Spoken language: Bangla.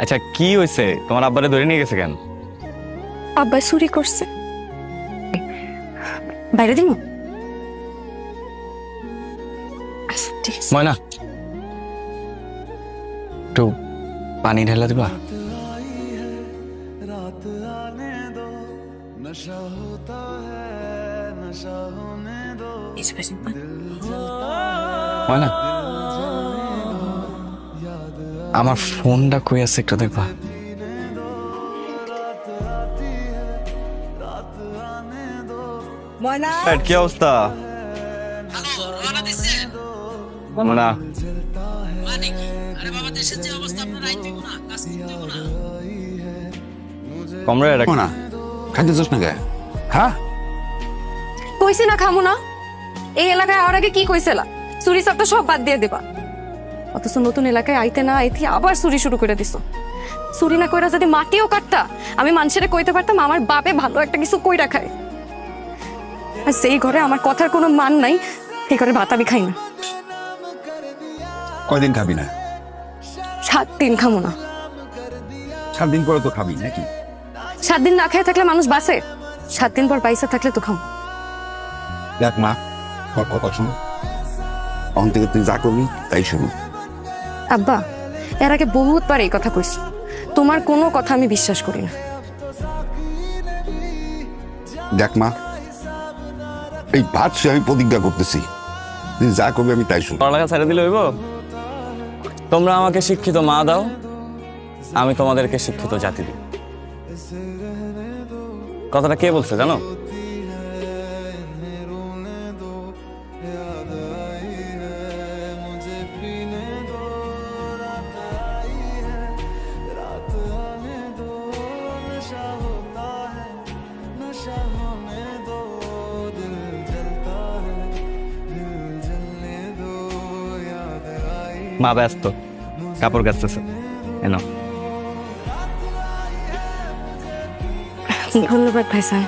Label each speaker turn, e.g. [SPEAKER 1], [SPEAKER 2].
[SPEAKER 1] আচ্ছা কি হয়েছে, তোমার আব্বারে ধরে নিয়ে গেছে কেন?
[SPEAKER 2] আব্বা চুরি করছে। বাইরে দিন। ঠিক আছে।
[SPEAKER 1] ময়না, একটু পানি ঢেলা দিবা? ময়না, আমার ফোনটা কই আছে একটু দেখবা?
[SPEAKER 3] ময়না
[SPEAKER 1] কি অবস্থা? ময়না, কমরেড
[SPEAKER 4] না খাইতে চাস না কে? হ্যাঁ,
[SPEAKER 2] কইছি না খামু না। এই এলাকায় আর আগে কি কইছিলা? চুরি চাপটা সব বাদ দিয়ে দিবা। অথচ নতুন এলাকায় আইতে না আইতে আবার চুরি শুরু করে দিছো। চুরি না কইরা যদি মাটিও কাটতা, আমি মানুষের কইতে পারতাম আমার বাপে ভালো একটা কিছু কইরা খায়। আর সেই ঘরে আমার কথার কোনো মান নাই, এই ঘরে ভাত আমি খাই না।
[SPEAKER 4] কয়দিন খাবি না?
[SPEAKER 2] 7 দিন খামু না।
[SPEAKER 4] 7 দিন পরে তো খাবি নাকি?
[SPEAKER 2] 7 দিন না খেয়ে থাকলে মানুষ বাঁচে? 7 দিন পর পয়সা থাকলে তো খামু।
[SPEAKER 4] দেখ মা, তোর কথা শুন, অন থেকে তুই যা করবি তাই শুরু।
[SPEAKER 2] আব্বা, এর আগে বহুতবার এই কথা কইছি, তোমার কোনো কথা আমি বিশ্বাস করি না।
[SPEAKER 4] দেখ মা, এই ভাত সে আমি প্রতিজ্ঞা করতেছি, তুই যা করবি আমি তাই শুরু।
[SPEAKER 1] পড়ালেখা ছেড়ে দিলে হইব? তোমরা আমাকে শিক্ষিত মা দাও, আমি তোমাদেরকে শিক্ষিত জাতি দিই। কথাটা কে বলছে জানো? মা ব্যস্ত, কাপড় কাচতেছে। এনো।
[SPEAKER 2] ধন্যবাদ ভাইসান।